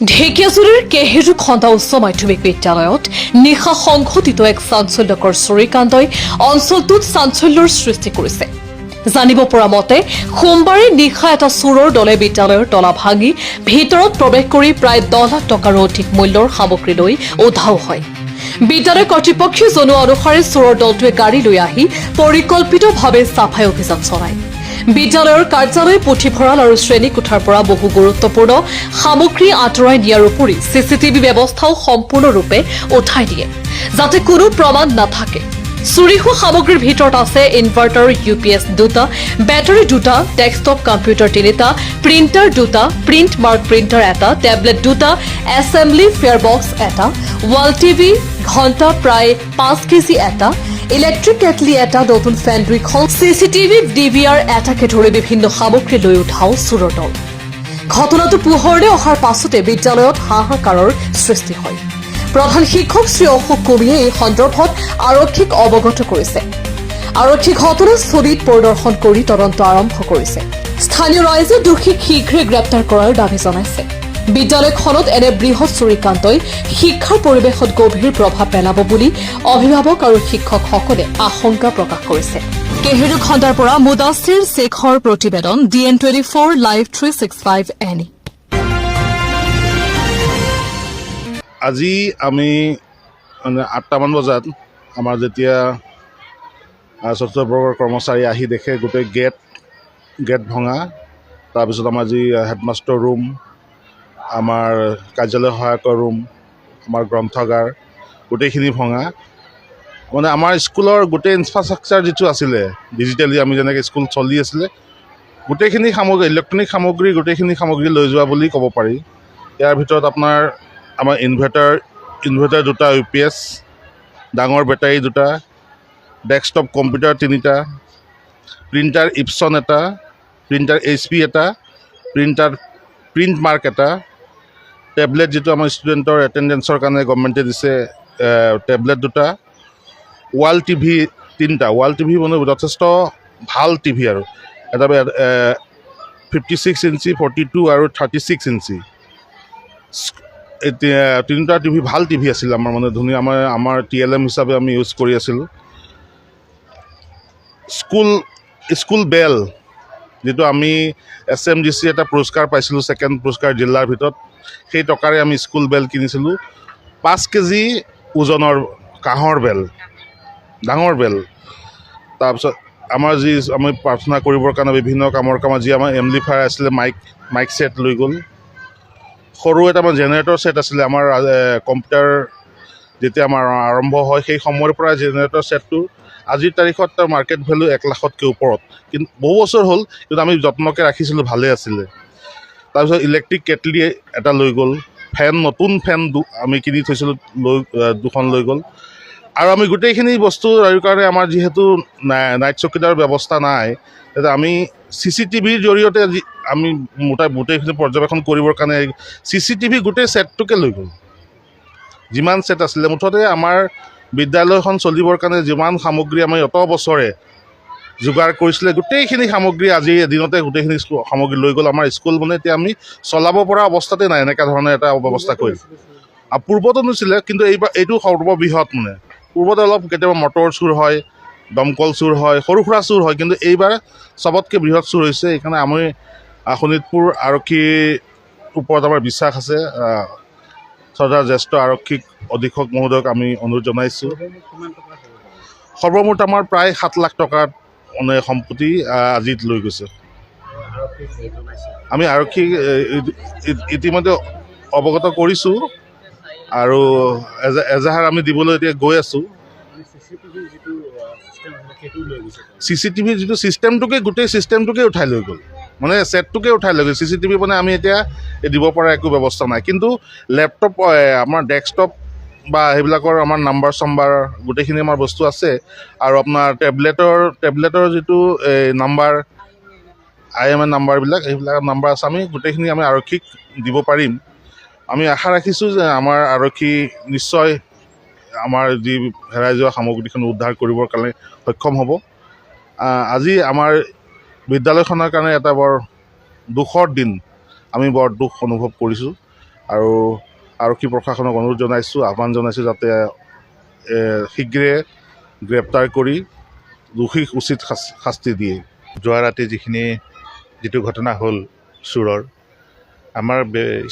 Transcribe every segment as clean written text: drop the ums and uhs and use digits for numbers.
ঢেকিয়াজুলিৰ কেহেৰু খন্দা উচ্চ মাধ্যমিক বিদ্যালয়ত নিশা সংঘটিত এক চাঞ্চল্যকৰ চুৰিকাণ্ডই অঞ্চলটোত চাঞ্চল্যৰ সৃষ্টি কৰিছে। জানিব পৰা মতে সোমবাৰে নিশা এটা চোৰৰ দলে বিদ্যালয়ৰ তলা ভাঙি ভিতৰত প্ৰৱেশ কৰি প্ৰায় 10 লাখ টকাৰো অধিক মূল্যৰ সামগ্ৰী লৈ উধাও হয়। বিদ্যালয় কৰ্তৃপক্ষই জনোৱা অনুসাৰে চোৰৰ দলটোৱে গাড়ী লৈ আহি পৰিকল্পিতভাৱে চাফাই অভিযান চলায়। বিদ্যালয়ৰ কাৰ্যালয় পুথিভঁৰাল আৰু শ্ৰেণীকোঠাৰ পৰা বহু গুৰুত্বপূৰ্ণ সামগ্ৰী আঁতৰাই নিয়াৰ উপৰি চিচিটিভি ব্যৱস্থাও সম্পূৰ্ণৰূপে উঠাই দিয়ে, যাতে কোনো প্ৰমাণ নাথাকে। চুৰি হোৱা সামগ্ৰীৰ ভিতৰত আছে ইনভাৰ্টাৰ, UPS 2টা, বেটাৰী 2টা, ডেস্কটপ কম্পিউটাৰ 3টা, প্ৰিণ্টাৰ 2টা, প্ৰিণ্ট মাৰ্ক প্ৰিণ্টাৰ 1টা, টেবলেট 2টা, এছেম্বলি ফেয়াৰ বক্স 1টা, ৱাল টিভি, ঘণ্টা প্ৰায় 5 কেজি 1টা, ইলেক্ট্ৰিক কেটলি 1টা, নতুন ফেন 2খন, চিচিটিভি DVR 1টাকে ধৰি বিভিন্ন সামগ্ৰী লৈ উঠাও চোৰৰ দল। ঘটনাটো পোহৰলৈ অহাৰ পাছতে বিদ্যালয়ত হাহাকাৰৰ সৃষ্টি হয়। প্ৰধান শিক্ষক শ্ৰী অশোক কুমিয়ে এই সন্দৰ্ভত আৰক্ষীক অৱগত কৰিছে। আৰক্ষী ঘটনাস্থলীত পৰিদৰ্শন কৰি তদন্ত আৰম্ভ কৰিছে। স্থানীয় ৰাইজে দোষীক শীঘ্ৰে গ্ৰেপ্তাৰ কৰাৰ দাবী জনাইছে। বিদ্যালয়খনত এনে বৃহৎ চুৰিকাণ্ডই শিক্ষাৰ পৰিৱেশত গভীৰ প্ৰভাৱ পেলাব বুলি অভিভাৱক আৰু শিক্ষকসকলে আশংকা প্ৰকাশ কৰিছে। কেহেৰু খণ্ডাৰ পৰা মুদাছিৰ শ্বেখৰ প্ৰতিবেদন, DN24 লাইভ 365 NE। আজি আমি 8টামান বজাত আমাৰ যেতিয়া চতুৰ্থ বৰ্গৰ কৰ্মচাৰী আহি দেখে গোটেই গেট ভঙা, তাৰপিছত আমাৰ যি হেডমাষ্টাৰ ৰুম, আমাৰ কাৰ্যালয় সহায়কৰ ৰুম, আমাৰ গ্ৰন্থাগাৰ গোটেইখিনি ভঙা। মানে আমাৰ স্কুলৰ গোটেই ইনফ্ৰাষ্ট্ৰাকচাৰ যিটো আছিলে ডিজিটেলি আমি যেনেকৈ স্কুল চলি আছিলে, গোটেইখিনি সামগ্ৰী, ইলেক্ট্ৰনিক সামগ্ৰী, গোটেইখিনি সামগ্ৰী লৈ যোৱা বুলি ক'ব পাৰি। ইয়াৰ ভিতৰত আমাৰ ইনভাৰ্টাৰ 2টা, UPS, ডাঙৰ বেটাৰী 2টা, ডেস্কটপ কম্পিউটাৰ 3টা, প্ৰিণ্টাৰ ইপছন 1টা, প্ৰিণ্টাৰ HP 1টা, প্ৰিণ্ট মাৰ্ক 1টা, টেবলেট যিটো আমাৰ ষ্টুডেণ্টৰ এটেণ্ডেঞ্চৰ কাৰণে গভৰ্ণমেণ্টে দিছে, টেবলেট 2টা, ৱাল টিভি 3টা। ৱাল টিভি মানে যথেষ্ট ভাল টিভি, আৰু এটা 56 ইঞ্চি, 42 আৰু 36 ইঞ্চি। এতিয়া 3টা টিভি, ভাল টিভি আছিল আমাৰ, মানে ধুনীয়া, আমাৰ TLM হিচাপে আমি ইউজ কৰি আছিলোঁ। স্কুল বেল যিটো আমি SMDC এটা পুৰস্কাৰ পাইছিলোঁ, ছেকেণ্ড পুৰস্কাৰ জিলাৰ ভিতৰত, সেই টকাৰে আমি স্কুল বেল কিনিছিলোঁ। 5 কেজি ওজনৰ কাঁহৰ বেল, ডাঙৰ বেল। তাৰপিছত আমাৰ আমি প্ৰাৰ্থনা কৰিবৰ কাৰণে বিভিন্ন কামৰ যি আমাৰ এম্পলিফায়াৰ আছিলে, মাইক ছেট লৈ গ'ল। সৰু এটা আমাৰ জেনেৰেটৰ ছেট আছিলে। আমাৰ কম্পিউটাৰ যেতিয়া আমাৰ আৰম্ভ হয় সেই সময়ৰ পৰা জেনেৰেটৰ ছেটটো আজিৰ তাৰিখত তাৰ মাৰ্কেট ভেলু 1 লাখতকৈ ওপৰত, কিন্তু বহু বছৰ হ'ল, কিন্তু আমি যত্নকৈ ৰাখিছিলোঁ, ভালে আছিলে। তাৰপিছত ইলেক্ট্ৰিক কেটলি এটা লৈ গ'ল, নতুন ফেন আমি কিনি থৈছিলোঁ, 2খন লৈ গ'ল। আৰু আমি গোটেইখিনি বস্তু কাৰণে আমাৰ যিহেতু নাইট চকীদাৰ ব্যৱস্থা নাই, তেতিয়া আমি চিচিটিভিৰ জৰিয়তে আমি গোটেইখিনি পৰ্যবেক্ষণ কৰিবৰ কাৰণে চিচিটিভি গোটেই ছেটটোকে লৈ গ'ল। যিমান ছেট আছিলে, মুঠতে আমাৰ বিদ্যালয়খন চলিবৰ কাৰণে যিমান সামগ্ৰী আমি অত বছৰে যোগাৰ কৰিছিলে, গোটেইখিনি সামগ্ৰী আজি এদিনতে গোটেইখিনি সামগ্ৰী লৈ গ'ল। আমাৰ স্কুল মানে এতিয়া আমি চলাব পৰা অৱস্থাতে নাই, এনেকুৱা ধৰণৰ এটা ব্যৱস্থা কৰিল। আৰু পূৰ্বতো নিছিলে, কিন্তু এইটো সৰ্ববৃহৎ। মানে পূৰ্বতে অলপ কেতিয়াবা মটৰ চুৰ হয়, দমকল চুৰ হয়, সৰু সুৰা চুৰ হয়, কিন্তু এইবাৰ চবতকৈ বৃহৎ চুৰ হৈছে। সেইকাৰণে আমি শোণিতপুৰ আৰক্ষীৰ ওপৰত আমাৰ বিশ্বাস আছে। চৰ্দাৰ জ্যেষ্ঠ আৰক্ষীক অধীক্ষক মহোদয়ক আমি অনুৰোধ জনাইছোঁ। সৰ্বমুঠ আমাৰ প্ৰায় 7 লাখ টকাৰ মানে সম্পত্তি আজিত লৈ গৈছে। আমি আৰক্ষীক ইতিমধ্যে অৱগত কৰিছোঁ, আৰু এজাহাৰ আমি দিবলৈ এতিয়া গৈ আছোঁ। চিচিটিভি যিটো ছিষ্টেমটোকে, গোটেই ছিষ্টেমটোকে উঠাই লৈ গ'ল, মানে ছেটটোকে উঠাই লৈ গ'ল। চিচিটিভি মানে আমি এতিয়া দিব পৰা একো ব্যৱস্থা নাই, কিন্তু লেপটপ, আমাৰ ডেস্কটপ বা সেইবিলাকৰ আমাৰ নাম্বাৰ গোটেইখিনি আমাৰ বস্তু আছে। আৰু আপোনাৰ টেবলেটৰ যিটো নাম্বাৰ, IMN নাম্বাৰবিলাক, সেইবিলাক নাম্বাৰ আছে। আমি গোটেইখিনি আমি আৰক্ষীক দিব পাৰিম। আমি আশা ৰাখিছোঁ যে আমাৰ আৰক্ষী নিশ্চয় আমাৰ যি হেৰাই যোৱা সামগ্ৰীখন উদ্ধাৰ কৰিবৰ কাৰণে সক্ষম হ'ব। আজি আমাৰ বিদ্যালয়খনৰ কাৰণে এটা বৰ দুখৰ দিন, আমি বৰ দুখ অনুভৱ কৰিছোঁ। আৰু আৰক্ষী প্ৰশাসনক অনুৰোধ জনাইছোঁ, আহ্বান জনাইছোঁ যাতে শীঘ্ৰে গ্ৰেপ্তাৰ কৰি দোষীক উচিত শাস্তি দিয়ে। যোৱা ৰাতি যিটো ঘটনা হ'ল চোৰৰ, আমাৰ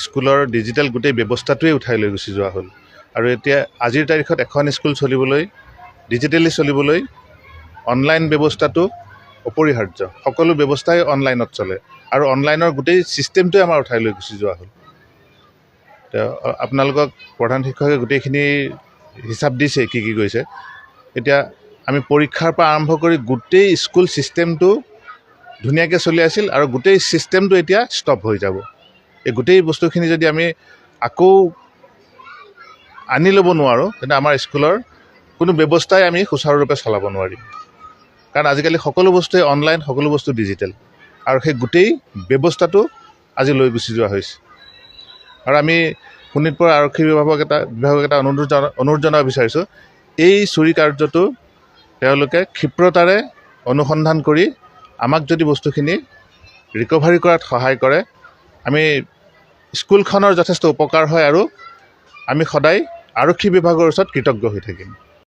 স্কুলৰ ডিজিটেল গোটেই ব্যৱস্থাটোৱে উঠাই লৈ গুচি যোৱা হ'ল। আৰু এতিয়া আজিৰ তাৰিখত এখন স্কুল চলিবলৈ, ডিজিটেলি চলিবলৈ অনলাইন ব্যৱস্থাটো অপৰিহাৰ্য। সকলো ব্যৱস্থাই অনলাইনত চলে আৰু অনলাইনৰ গোটেই ছিষ্টেমটোৱে আমাৰ উঠাই লৈ গুচি যোৱা হ'ল। আপোনালোকক প্ৰধান শিক্ষকে গোটেইখিনি হিচাপ দিছে কি গৈছে। এতিয়া আমি পৰীক্ষাৰ পৰা আৰম্ভ কৰি গোটেই স্কুল ছিষ্টেমটো ধুনীয়াকৈ চলি আছিল আৰু গোটেই ছিষ্টেমটো এতিয়া ষ্টপ হৈ যাব। এই গোটেই বস্তুখিনি যদি আমি আকৌ আনি ল'ব নোৱাৰোঁ, তেন্তে আমাৰ স্কুলৰ কোনো ব্যৱস্থাই আমি সুচাৰুৰূপে চলাব নোৱাৰিম। কাৰণ আজিকালি সকলো বস্তুৱে অনলাইন, সকলো বস্তু ডিজিটেল, আৰু সেই গোটেই ব্যৱস্থাটো আজি লৈ গুচি যোৱা হৈছে। আৰু আমি শোণিতপুৰ আৰক্ষী বিভাগক এটা অনুৰোধ জনাব বিচাৰিছোঁ, এই চুৰি কাৰ্যটো তেওঁলোকে ক্ষিপ্ৰতাৰে অনুসন্ধান কৰি আমাক যদি বস্তুখিনি ৰিকভাৰী কৰাত সহায় কৰে, আমি স্কুলখনৰ যথেষ্ট উপকাৰ হয় আৰু আমি সদায় আৰক্ষী বিভাগৰ ওচৰত কৃতজ্ঞ হৈ থাকিম।